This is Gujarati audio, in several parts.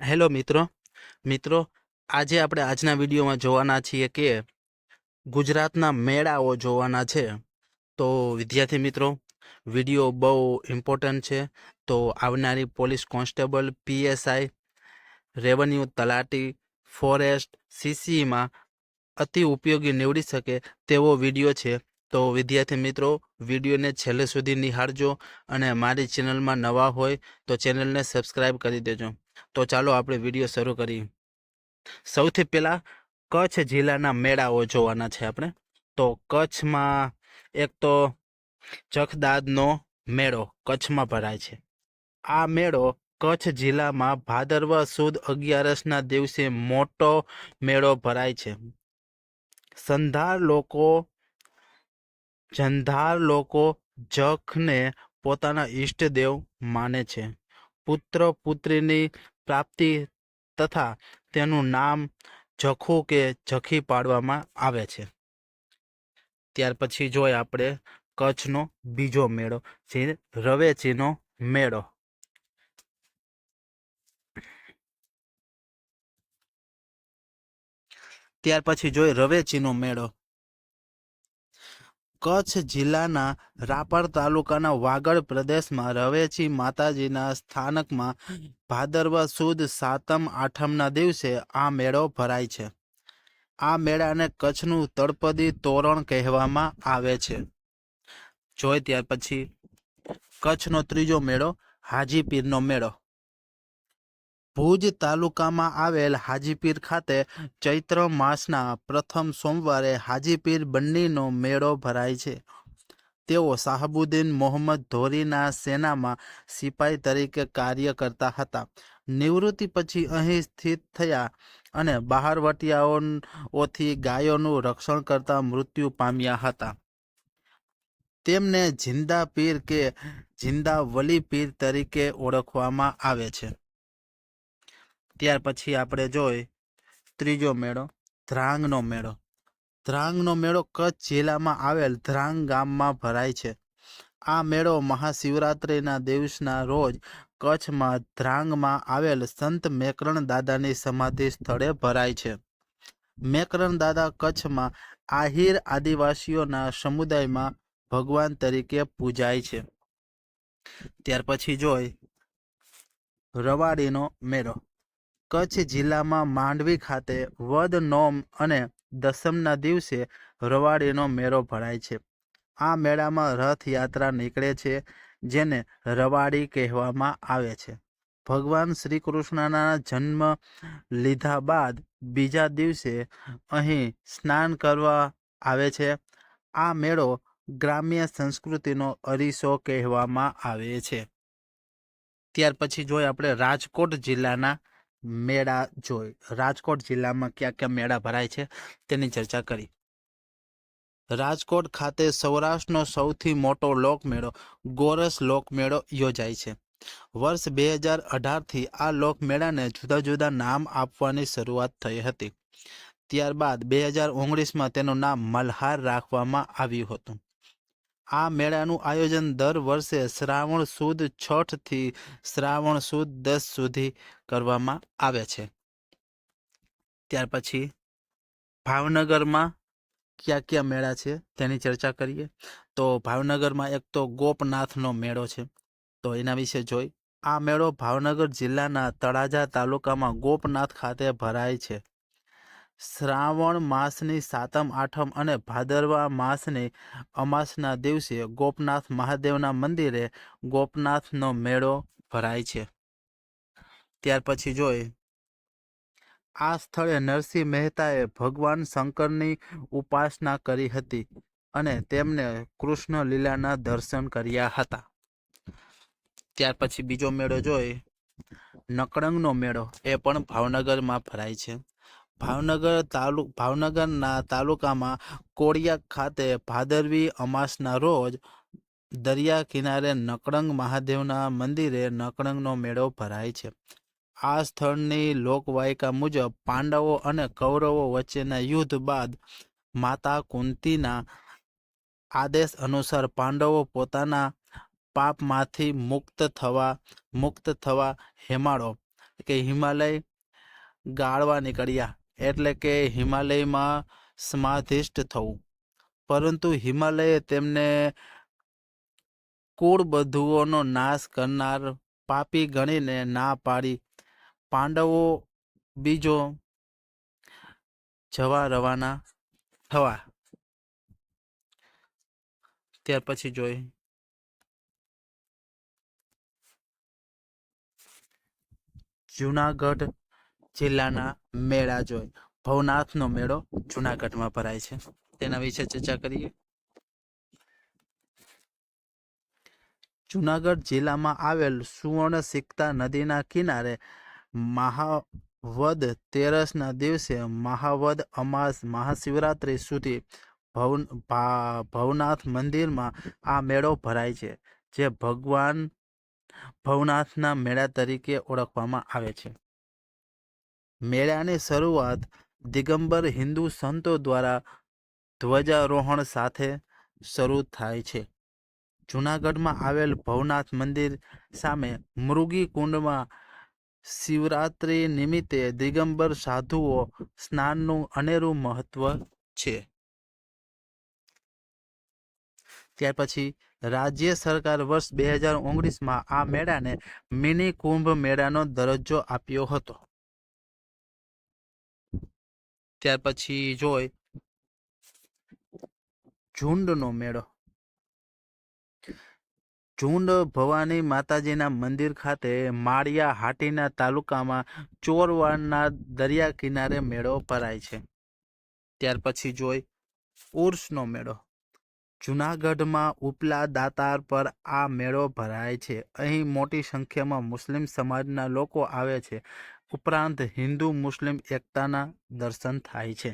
હેલો મિત્રો આજે આપણે આજના વિડીયોમાં જોવાના છીએ કે ગુજરાતના મેળાઓ જોવાના છે. તો વિદ્યાર્થી મિત્રો, વિડીયો બહુ ઇમ્પોર્ટન્ટ છે. તો આવનારી પોલીસ કોન્સ્ટેબલ, પીએસઆઈ, રેવન્યુ તલાટી, ફોરેસ્ટ, સીસીમાં અતિ ઉપયોગી નીવડી શકે તેવો વિડીયો છે. તો વિદ્યાર્થી મિત્રો, વિડીયોને છેલ્લે સુધી નિહાળજો અને મારી ચેનલમાં નવા હોય તો ચેનલને સબસ્ક્રાઈબ કરી દેજો. તો ચાલો આપણે વિડીયો શરૂ કરીએ. સૌથી પહેલાં કચ્છ જિલ્લાના મેળાઓ જોવાના છે આપણે. તો કચ્છમાં એક તો ચખદાદનો મેળો કચ્છમાં ભરાય છે. આ મેળો કચ્છ જિલ્લામાં ભાદરવા સુદ 11ના દિવસે મોટો મેળો ભરાય છે. જંધાર લોકો જખને પોતાના ઈષ્ટદેવ માને છે. પુત્ર પુત્રીની પ્રાપ્તિ તથા તેનું નામ જખુ કે જખી પાડવામાં આવે છે. ત્યાર પછી જોઈએ આપણે કચ્છનો બીજો મેળો જે રવેચીનો મેળો. ત્યાર પછી જોઈએ રવેચીનો મેળો. કચ્છ જિલ્લાના રાપર તાલુકાના વાગડ પ્રદેશમાં રવેચી માતાજીના સ્થાનકમાં ભાદરવા સુદ 7મ 8મના દિવસે આ મેળો ભરાય છે. આ મેળાને કચ્છનું તળપદી તોરણ કહેવામાં આવે છે. જોઈ ત્યાર પછી કચ્છનો ત્રીજો મેળો હાજીપીરનો મેળો. ભુજ તાલુકામાં આવેલ હાજીપીર ખાતે ચૈત્ર માસના પ્રથમ સોમવારે હાજીપીર બન્નીનો મેળો ભરાય છે. તેઓ શાહબુદ્દીન મોહમ્મદ ધોરીના સેનામાં સિપાઈ તરીકે કાર્ય કરતા હતા. નિવૃત્તિ પછી અહીં સ્થિત થયા અને બહારવટિયાઓથી ગાયોનું રક્ષણ કરતા મૃત્યુ પામ્યા હતા. તેમને જિંદા પીર કે જિંદા વલી પીર તરીકે ઓળખવામાં આવે છે. ત્યાર પછી આપણે જોઈ ત્રીજો મેળો ધ્રાંગનો મેળો. ધ્રાંગનો મેળો કચ્છ જિલ્લામાં આવેલ ધ્રાંગ ગામમાં ભરાય છે. આ મેળો મહાશિવરાત્રિના દિવસના રોજ કચ્છમાં ધ્રાંગમાં આવેલ સંત મેકરણ દાદાની સમાધિ સ્થળે ભરાય છે. મેકરણ દાદા કચ્છમાં આહિર આદિવાસીઓના સમુદાયમાં ભગવાન તરીકે પૂજાય છે. ત્યાર પછી જોઈ રવાડીનો મેળો. કચ્છ જિલ્લામાં માંડવી ખાતે વદ નોમ અને દસમના દિવસે રવાડીનો મેળો ભરાય છે. આ મેળામાં રથયાત્રા નીકળે છે જેને રવાડી કહેવામાં આવે છે. ભગવાન શ્રી કૃષ્ણના જન્મ લીધા બાદ બીજા દિવસે અહીં સ્નાન કરવા આવે છે. આ મેળો ગ્રામ્ય સંસ્કૃતિનો અરીસો કહેવામાં આવે છે. ત્યાર પછી જોઈએ આપણે રાજકોટ જિલ્લાના મેળા જોઈ. રાજકોટ જિલ્લામાં કયા કયા મેળા ભરાય છે તેની ચર્ચા કરી. રાજકોટ ખાતે સૌરાષ્ટ્રનો સૌથી મોટો લોકમેળો ગોરસ લોકમેળો યોજાય છે. વર્ષ 2018થી આ લોકમેળાને જુદા જુદા નામ આપવાની શરૂઆત થઈ હતી. ત્યારબાદ 2019માં તેનું નામ મલ્હાર રાખવામાં આવ્યું હતું. આ મેળાનું આયોજન દર વર્ષે શ્રાવણ સુદ 6થી શ્રાવણ સુદ 10 સુધી કરવામાં આવે છે. ત્યાર પછી ભાવનગરમાં કયા કયા મેળા છે તેની ચર્ચા કરીએ. તો ભાવનગરમાં એક તો ગોપનાથનો મેળો છે. તો એના વિશે જોઈ. આ મેળો ભાવનગર જિલ્લાના તળાજા તાલુકામાં ગોપનાથ ખાતે ભરાય છે. શ્રાવણ માસની 7મ 8મ અને ભાદરવા માસની અમાસના દિવસે ગોપનાથ મહાદેવના મંદિરે ગોપનાથનો મેળો ભરાય છે. ત્યાર પછી જોઈ આ સ્થળે નરસિંહ મહેતાએ ભગવાન શંકરની ઉપાસના કરી હતી અને તેમને કૃષ્ણ લીલાના દર્શન કર્યા હતા. ત્યાર પછી બીજો મેળો જોઈ નકળંગનો મેળો. એ પણ ભાવનગરમાં ભરાય છે. ભાવનગરના તાલુકામાં કોળિયાક ખાતે ભાદરવી અમાસના રોજ દરિયા કિનારે નકળંગ મહાદેવના મંદિરે નકળંગનો મેળો ભરાય છે. આ સ્થળની લોકવાયકા મુજબ પાંડવો અને કૌરવો વચ્ચેના યુદ્ધ બાદ માતા કુંતીના આદેશ અનુસાર પાંડવો પોતાના પાપમાંથી મુક્ત થવા હેમાળો કે હિમાલય ગાળવા નીકળ્યા, એટલે કે હિમાલયમાં સમાધિષ્ઠ થવું. પરંતુ હિમાલયે તેમને કુળ બંધુઓનો નાશ કરનાર પાપી ગણીને ના પાડી. પાંડવો બીજો જવા રવાના થવા. ત્યાર પછી જોઈ જુનાગઢ જિલ્લાના મેળા જોઈ. ભવનાથનો મેળો જુનાગઢમાં ભરાય છે, તેના વિશે ચર્ચા કરીએ. જુનાગઢ જિલ્લામાં આવેલ સુવર્ણ સિક્તા નદીના કિનારે મહાવદ તેરસના દિવસે મહાવદ અમાસ મહાશિવરાત્રિ સુધી ભવનાથ મંદિરમાં આ મેળો ભરાય છે, જે ભગવાન ભવનાથના મેળા તરીકે ઓળખવામાં આવે છે. મેળાની શરૂઆત દિગંબર હિન્દુ સંતો દ્વારા ધ્વજારોહણ સાથે શરૂ થાય છે. જૂનાગઢમાં આવેલ ભવનાથ મંદિર સામે મૃગી કુંડમાં શિવરાત્રિ નિમિત્તે દિગંબર સાધુઓ સ્નાનનું અનેરું મહત્વ છે. ત્યાર પછી રાજ્ય સરકાર વર્ષ 2019માં આ મેળાને મિની કુંભ મેળાનો દરજ્જો આપ્યો હતો. ત્યાર પછી જોઈ ઝુંડનો મેળો. ઝુંડ ભવાની માતાજીના મંદિર ખાતે માળિયા હાટીના તાલુકામાં ચોરવાડના દરિયા કિનારે મેળો ભરાય છે. ત્યાર પછી જોઈ ઉર્સનો મેળો. જૂનાગઢમાં ઉપલા દાતાર પર આ મેળો ભરાય છે. અહીં મોટી સંખ્યામાં મુસ્લિમ સમાજના લોકો આવે છે, ઉપરાંત હિન્દુ મુસ્લિમ એકતાના દર્શન થાય છે.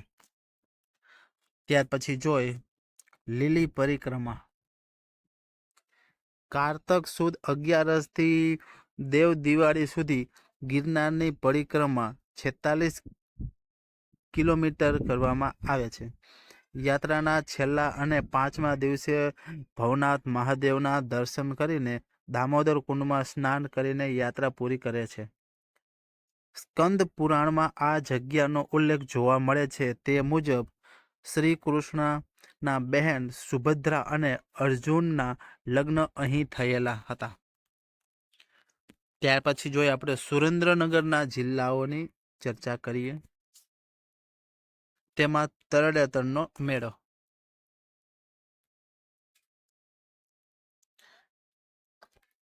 ત્યાર પછી જોઈ લીલી પરિક્રમા. કારતક સુદ 11થી દેવ દિવાળી સુધી ગિરનારની પરિક્રમા 46 કિલોમીટર કરવામાં આવે છે. યાત્રાના છેલ્લા અને 5મા દિવસે ભવનાથ મહાદેવના દર્શન કરીને દામોદર કુંડમાં સ્નાન કરીને યાત્રા પૂરી કરે છે. સ્કંદ પુરાણમાં આ જગ્યાનો ઉલ્લેખ જોવા મળે છે. તે મુજબ શ્રી કૃષ્ણના બહેન સુભદ્રા અને અર્જુનના લગ્ન અહીં થયેલા હતા. ત્યાર પછી જોઈએ આપણે સુરેન્દ્રનગરના જિલ્લાઓની ચર્ચા કરીએ. તેમાં તરણેતરનો મેળો.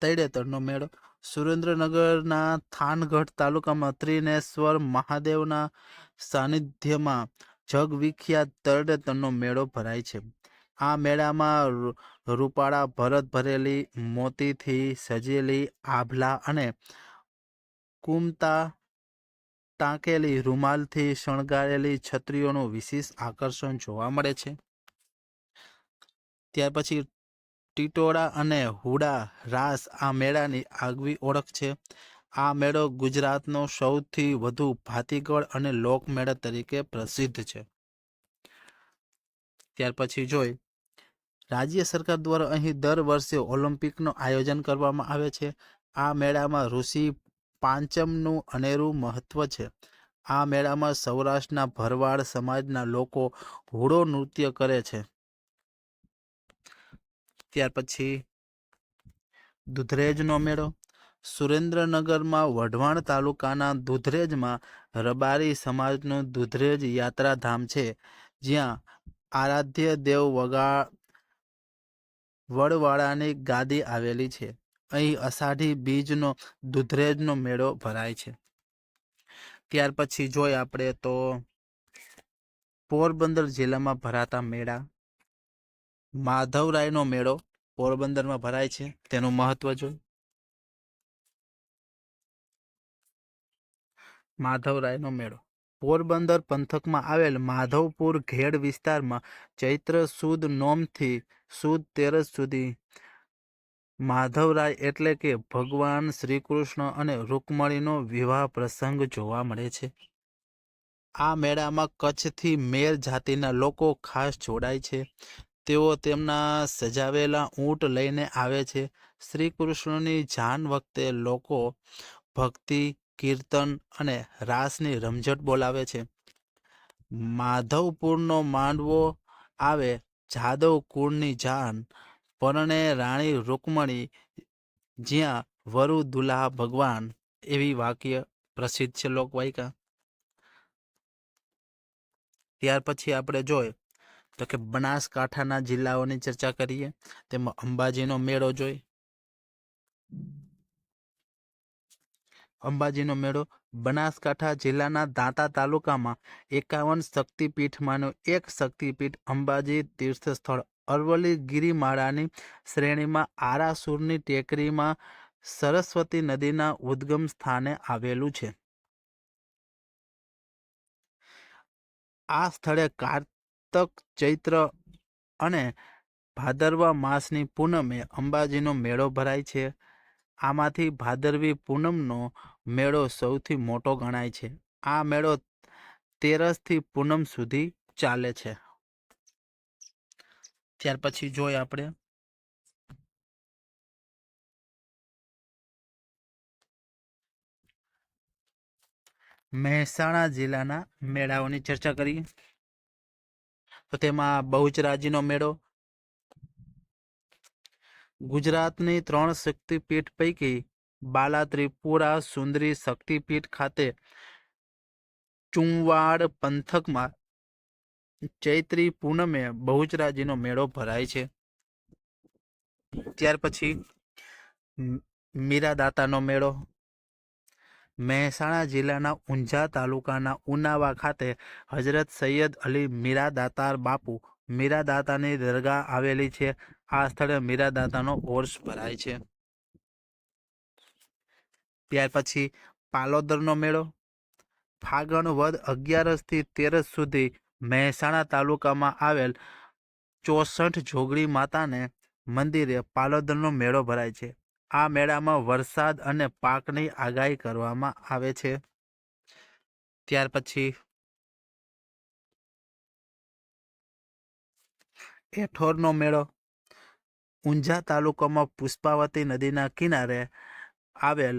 તરણેતરનો મેળો સુરેન્દ્રનગરના થાનગઢ તાલુકામાં ત્રિનેશ્વર મહાદેવના સાનિધ્યમાં જગવિખ્યાત તરણેતરનો મેળો ભરાય છે. આ મેળામાં રૂપાળા ભરત ભરેલી, મોતીથી સજેલી આભલા અને કુમતા ટાંકેલી રૂમાલથી શણગારેલી છત્રીઓનું વિશેષ આકર્ષણ જોવા મળે છે. ત્યાર પછી ટીટોળા અને હુડા રાસ આ મેળાની આગવી ઓળખ છે. આ મેળો ગુજરાતનો સૌથી વધુ ભાતીગળ અને લોકમેળા તરીકે પ્રસિદ્ધ છે. ત્યાર પછી જોઈ રાજ્ય સરકાર દ્વારા અહીં દર વર્ષે ઓલિમ્પિકનું આયોજન કરવામાં આવે છે. આ મેળામાં ઋષિ પાંચમનું અનેરું મહત્વ છે. આ મેળામાં સૌરાષ્ટ્રના ભરવાડ સમાજના લોકો હુડો નૃત્ય કરે છે. ત્યાર પછી દુધરેજનો મેળો. સુરેન્દ્રનગરમાં વઢવાણ તાલુકાના દુધરેજમાં રબારી સમાજનું દુધરેજ યાત્રાધામ છે, જ્યાં આરાધ્ય દેવ વડવાળાની ગાદી આવેલી છે. અહીં અષાઢી બીજનો દુધરેજનો મેળો ભરાય છે. ત્યાર પછી જોઈએ આપણે તો પોરબંદર જિલ્લામાં ભરાતા મેળા. માધવરાયનો મેળો પોરબંદરમાં ભરાય છે, તેનું મહત્વ જોઈ. માધવરાયનો મેળો પોરબંદર પંથકમાં આવેલ માધવપુર ઘેડ વિસ્તારમાં ચૈત્ર સુદ નોમથી સુદ તેરસ સુધી માધવરાય એટલે કે ભગવાન શ્રીકૃષ્ણ અને રૂકમણીનો વિવાહ પ્રસંગ જોવા મળે છે. આ મેળામાં કચ્છથી મેર જાતિના લોકો ખાસ જોડાય છે. તેઓ તેમના સજાવેલા ઊંટ લઈને આવે છે. શ્રી કૃષ્ણની જાન વખતે લોકો ભક્તિ કીર્તન અને રાસની રમઝટ બોલાવે છે. માધવપુરનો માંડવો આવે જાદવ કુળની જાન, પરણે રાણી રૂકમણી, જ્યાં વરુ દુલ્હા ભગવાન, એવી વાક્ય પ્રસિદ્ધ છે લોકવાયકા. ત્યાર પછી આપણે જોઈએ તો કે બનાસકાંઠાના જિલ્લાઓની ચર્ચા કરીએ. તેમાં અંબાજીનો મેળો જોઈ. અંબાજીનો મેળો બનાસકાંઠા જિલ્લાના દાંતા તાલુકામાં 51 શક્તિપીઠમાંનું એક શક્તિપીઠ અંબાજી તીર્થસ્થળ અરવલ્લી ગિરિમાળાની શ્રેણીમાં આરાસુરની ટેકરીમાં સરસ્વતી નદીના ઉદ્ગમ સ્થાને આવેલું છે. આ સ્થળે કાર્તક, ચૈત્ર અને ભાદરવા માસની પૂનમે અંબાજીનો મેળો ભરાય છે. આમાંથી ભાદરવી પૂનમનો મેળો સૌથી મોટો ગણાય છે. આ મેળો 13થી પૂનમ સુધી ચાલે છે. ત્યાર પછી જોઈએ આપણે મહેસાણા જિલ્લાના મેળાઓની ચર્ચા કરીએ. તો તેમાં બહુચરાજીનો મેળો ગુજરાતની 3 શક્તિપીઠ પૈકી બાલા ત્રિપુરા સુંદરી શક્તિપીઠ ખાતે ચુંવાડ પંથકમાં ચૈત્રી પૂનમે બહુચરાજીનો મેળો ભરાય છે. ત્યાર પછી મીરાદાતાનો મેળો મહેસાણા જિલ્લાના ઊંઝા તાલુકાના ઉનાવા ખાતે હજરત સૈયદ અલી મીરાદાતાર બાપુ મીરાદાતાની દરગાહ આવેલી છે. આ સ્થળે મીરાદાતાનો ઓર્ષ ભરાય છે. ત્યાર પછી પાલોદરનો મેળો ફાગણ વદ 11થી 13 સુધી મહેસાણા તાલુકામાં આવેલ 64 જોગણી માતાને મંદિરે પાલોદરનો મેળો ભરાય છે. આ મેળામાં વરસાદ અને પાકની આગાહી કરવામાં આવે છે. ત્યાર પછી એઠોરનો મેળો ઊંઝા તાલુકામાં પુષ્પાવતી નદીના કિનારે આવેલ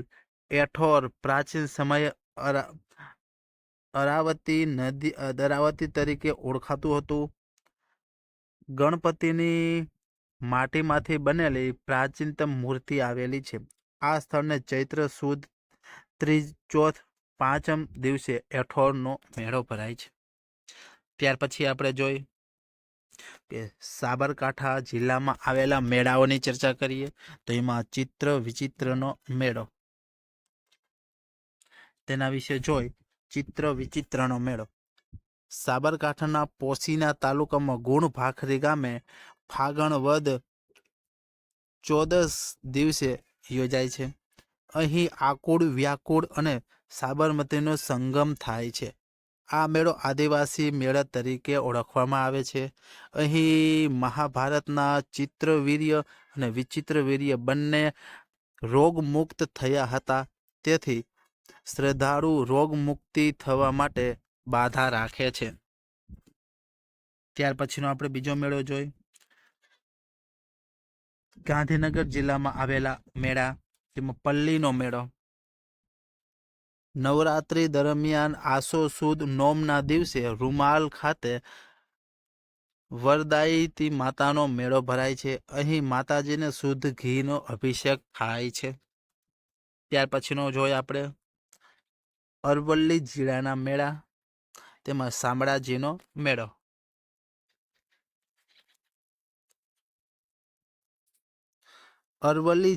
એઠોર પ્રાચીન સમયે અરાવતી તરીકે ઓળખાતું હતું. ગણપતિની માટીમાંથી બનેલી પ્રાચીનતમ મૂર્તિ આવેલી છે. આ સ્થળને ચૈત્ર સુદ ત્રીજ, ચોથ, પાંચમ દિવસે એઠોરનો મેળો ભરાય છે. ત્યાર પછી આપણે જોઈ કે સાબરકાંઠા જિલ્લામાં આવેલા મેળાઓની ચર્ચા કરીએ. તો એમાં ચિત્ર વિચિત્રનો મેળો, તેના વિશે જોઈ ચિત્ર વિચિત્રનો મેળો સાબરકાંઠાના પોશીના તાલુકામાં ગુણ ભાખરી ગામે ફાગણ વદ 14 દિવસે યોજાય છે. અહીં આકુળ, વ્યાકુળ અને સાબરમતીનો સંગમ થાય છે. આ મેળો આદિવાસી મેળા તરીકે ઓળખવામાં આવે છે. અહીં મહાભારતના ચિત્રવીર્ય અને વિચિત્રવીર્ય બંને રોગમુક્ત થયા હતા. તેથી શ્રદ્ધાળુ રોગમુક્તિ થવા માટે બાધા રાખે છે. ત્યાર પછીનો આપણે બીજો મેળો જોઈ ગાંધીનગર જિલ્લામાં આવેલા મેળા, તેમાં પલ્લીનો મેળો નવરાત્રી દરમિયાન આસો સુદ નોમના દિવસે રૂમાલ ખાતે વરદાયીતી માતાનો મેળો ભરાય છે. અહીં માતાજીને શુદ્ધ ઘીનો અભિષેક થાય છે. ત્યાર પછીનો જોઈએ આપણે અરવલ્લી જિલ્લાના મેળા, તેમાં શામળાજીનો મેળો અરવલ્લી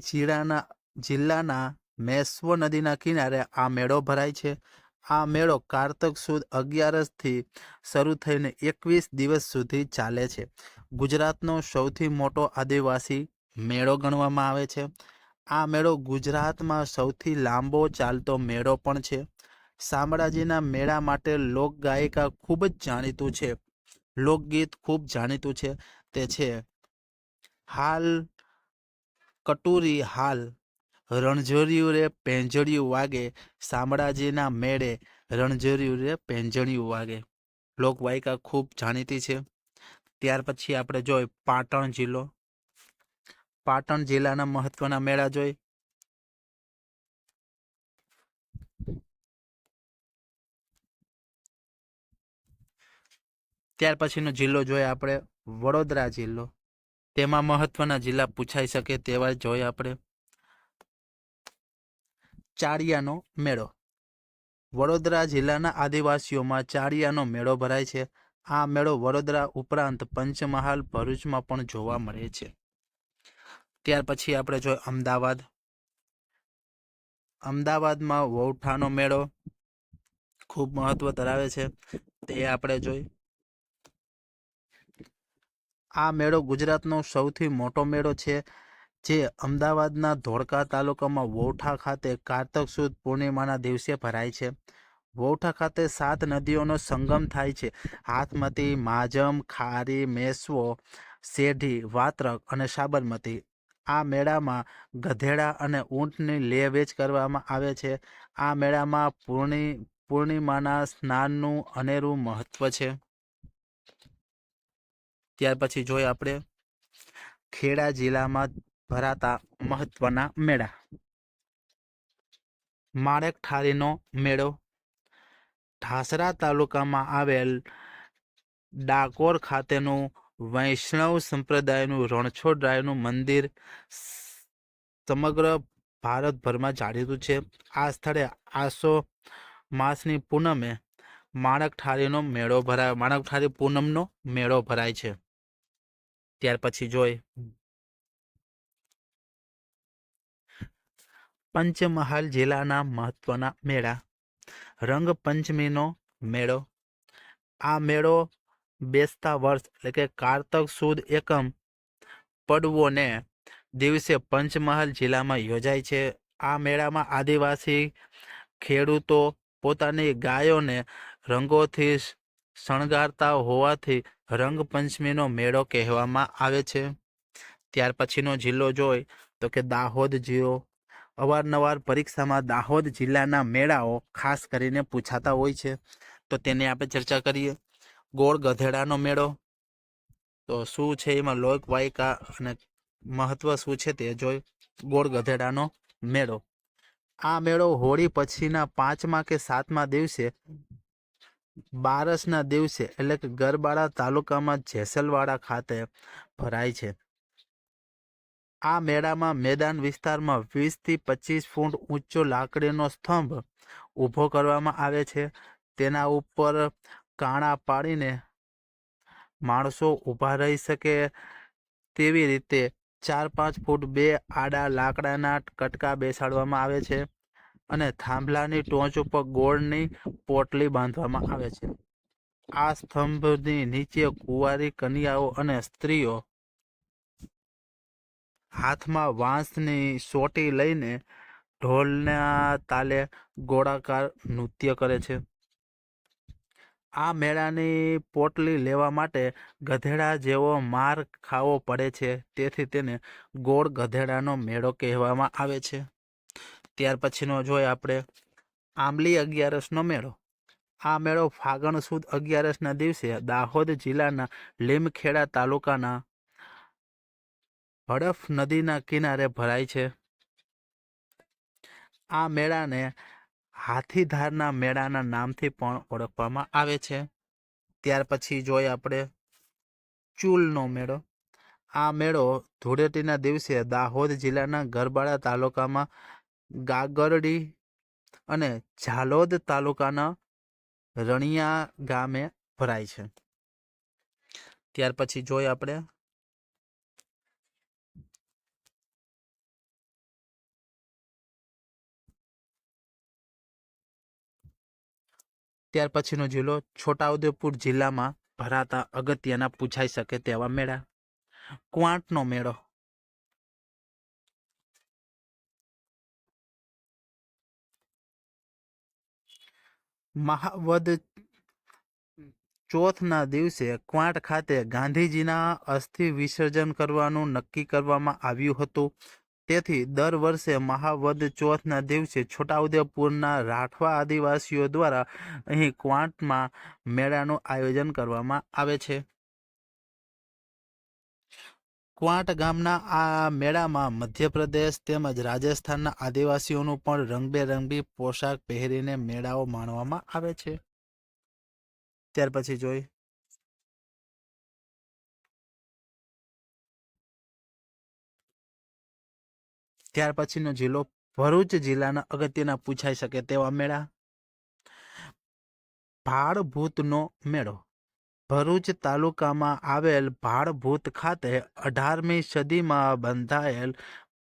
જિલ્લાના મેશ્વો નદીના કિનારે આ મેળો ભરાય છે. આ મેળો કારતક સુદ 11થી શરૂ થઈને 21 દિવસ સુધી ચાલે છે. ગુજરાતનો સૌથી મોટો આદિવાસી મેળો ગણવામાં આવે છે. આ મેળો ગુજરાતમાં સૌથી લાંબો ચાલતો મેળો પણ છે. શામળાજીના મેળા માટે લોકગાયિકા ખૂબ જ જાણીતું છે. લોકગીત ખૂબ જાણીતું છે. તે છે હાલ કટુરી હાલ રણઝરિયું રે પેંજડિયું વાગે, શામળાજીના મેળે રણઝરિયું રે પેંજડિયું વાગે. લોકવાયકા ખૂબ જાણીતી છે. ત્યાર પછી આપણે જોઈ પાટણ જિલ્લો, પાટણ જિલ્લાના મહત્વના મેળા જોઈ ત્યાર પછીનો જિલ્લો જોઈએ આપણે વડોદરા જિલ્લો. તેમાં મહત્વના જિલ્લા પૂછાઈ શકે તેવા જોઈએ આપણે. ચાળિયાનો મેળો. વડોદરા જિલ્લાના આદિવાસીઓમાં ચાળિયાનો મેળો ભરાય છે. આ મેળો વડોદરા ઉપરાંત પંચમહાલ, ભરૂચમાં પણ જોવા મળે છે. ત્યાર પછી આપણે જોઈએ અમદાવાદ. અમદાવાદમાં વૌઠાનો મેળો ખૂબ મહત્વ ધરાવે છે, તે આપણે જોઈ. આ મેળો ગુજરાતનો સૌથી મોટો મેળો છે, જે અમદાવાદના ધોળકા તાલુકામાં વૌઠા ખાતે કારતક સુદ પૂર્ણિમાના દિવસે ભરાય છે. વૌઠા ખાતે 7 નદીઓનો સંગમ થાય છે: હાથમતી, માજમ, ખારી, મેશ્વો, શેઢી, વાત્રક અને સાબરમતી. આ મેળામાં ગધેડા અને ઊંટની લે વેચ કરવામાં આવે છે. આ મેળામાં પૂર્ણિમાના સ્નાનનું અનેરું મહત્વ છે. ત્યાર પછી જોઈએ આપણે ખેડા જિલ્લામાં ભરાતા મહત્વના મેળા. માણેકઠારીનો મેળો. ઠાસરા તાલુકામાં આવેલ ડાકોર ખાતેનું વૈષ્ણવ સંપ્રદાયનું રણછોડરાયનું મંદિર સમગ્ર ભારતભરમાં જાણીતું છે. આ સ્થળે આસો માસની પૂનમે માણકઠારી પૂનમનો મેળો ભરાય છે. ત્યાર પછી જોઈ પંચમહાલ જિલ્લાના મહત્વના મેળા. રંગપંચમીનો મેળો. આ મેળો બેસતા વર્ષ એટલે કે કારતક સુદ એકમ પડવોને દિવસે પંચમહાલ જિલ્લામાં યોજાય છે. આ મેળામાં આદિવાસી ખેડૂતો પોતાની ગાયોને રંગોથી શણગારતા હોવાથી રંગપંચમીનો મેળો કહેવામાં આવે છે. ત્યાર પછીનો જિલ્લો જોઈ તો કે દાહોદ જિલ્લો. અવારનવાર પરીક્ષામાં દાહોદ જિલ્લાના મેળાઓ ખાસ કરીને પૂછાતા હોય છે, તો તેની આપણે ચર્ચા કરીએ. ગોળ ગધેડાનો મેળો. તો શું છે એમાં લોકવાયકા અને મહત્વ શું છે તે જોઈ. ગોળ ગધેડાનો મેળો. આ મેળો હોળી પછીના 5મા કે 7મા દિવસે બારસના દિવસે એટલે કે ગરબાડા તાલુકામાં જેસલવાડા ખાતે ભરાય છે. આ મેળામાં મેદાન વિસ્તારમાં 20 થી 25 ફૂટ ઊંચો લાકડીનો સ્તંભ ઊભો કરવામાં આવે છે. તેના ઉપર કાણા પાડીને માણસો ઊભા રહી શકે તેવી રીતે 4-5 ફૂટ 2 આડા લાકડાના કટકા બેસાડવામાં આવે છે અને થાંભલાની ટોચ ઉપર ગોળની પોટલી બાંધવામાં આવે છે. આ સ્તંભની નીચે કુંવારી કન્યાઓ અને સ્ત્રીઓ હાથમાં વાંસની સોટી લઈને ઢોલના તાલે ગોળાકાર નૃત્ય કરે છે. આ મેળાની પોટલી લેવા માટે ગધેડા જેવો માર ખાવો પડે છે, તેથી તેને ગોળ ગધેડાનો મેળો કહેવામાં આવે છે. ત્યાર પછીનો જોઈએ આપણે આંબલી અગિયારસનો મેળો. આ મેળો ફાગણ સુદ 11ના દિવસે દાહોદ જિલ્લાના લીમખેડા તાલુકાના હડફ નદીના કિનારે ભરાય છે. આ મેળાને હાથીધારના મેળાના નામથી પણ ઓળખવામાં આવે છે. ત્યાર પછી જોઈએ આપણે ચૂલનો મેળો. આ મેળો ધૂળેટીના દિવસે દાહોદ જિલ્લાના ગરબાડા તાલુકામાં ગાગરડી અને ઝાલોદ તાલુકાના રણિયા ગામે ભરાય છે. ત્યાર પછી જોઈએ આપણે ત્યાર પછીનો જિલ્લો છોટાઉદેપુર જિલ્લામાં ભરાતા અગત્યના પૂછાઈ શકે તેવા મેળા. ક્વાંટનો મેળો. મહાવદ ચોથના દિવસે ક્વાંટ ખાતે ગાંધીજીના અસ્થિ વિસર્જન કરવાનું નક્કી કરવામાં આવ્યું હતું. તેથી દર વર્ષે મહાવદ ચોથના દિવસે છોટાઉદેપુરના રાઠવા આદિવાસીઓ દ્વારા અહીં ક્વાંટમાં મેળાનું આયોજન કરવામાં આવે છે. ક્વાંટ ગામના આ મેળામાં મધ્યપ્રદેશ તેમજ રાજસ્થાનના આદિવાસીઓનું પણ રંગબેરંગી પોશાક પહેરીને મેળાઓ માણવામાં આવે છે. ત્યાર પછી જોઈ ત્યાર પછીનો જિલ્લો ભરૂચ જિલ્લાના અગત્યના પૂછાઈ શકે તેવા મેળા. ભાડભૂતનો મેળો. ભરૂચ તાલુકામાં આવેલ ભાડભૂત ખાતે 18મી સદીમાં બંધાયેલ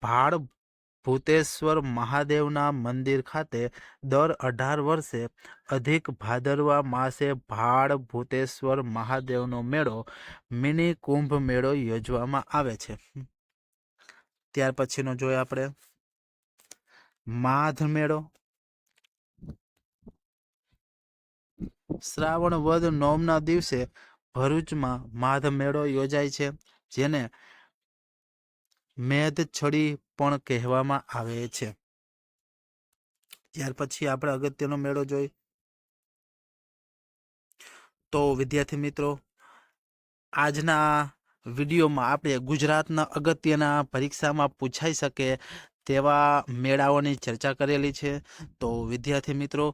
ભાડભૂતેશ્વર મહાદેવના મંદિર ખાતે દર 18 વર્ષે અધિક ભાદરવા માસે ભાડભૂતેશ્વર મહાદેવનો મેળો મિની કુંભ મેળો યોજવામાં આવે છે. ત્યાર પછીનો જોઈએ આપણે માધ મેળો. શ્રાવણ વદ નોમના દિવસે ભરૂચમાં માધ મેળો યોજાય છે, જેને મેદછડી પણ કહેવામાં આવે છે. ત્યાર પછી આપણે અગત્યનો મેળો જોઈ તો વિદ્યાર્થી મિત્રો, આજના વિડીયોમાં આપણે ગુજરાતના અગત્યના પરીક્ષામાં પૂછાઈ શકે તેવા મેળાઓની ચર્ચા કરેલી છે. તો વિદ્યાર્થી મિત્રો,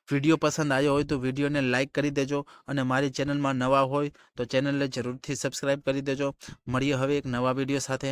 વિડીયો પસંદ આવ્યો હોય તો વિડીયોને લાઇક કરી દેજો અને મારી ચેનલમાં નવા હોય તો ચેનલને જરૂરથી સબસ્ક્રાઈબ કરી દેજો. મળીએ હવે એક નવા વિડીયો સાથે.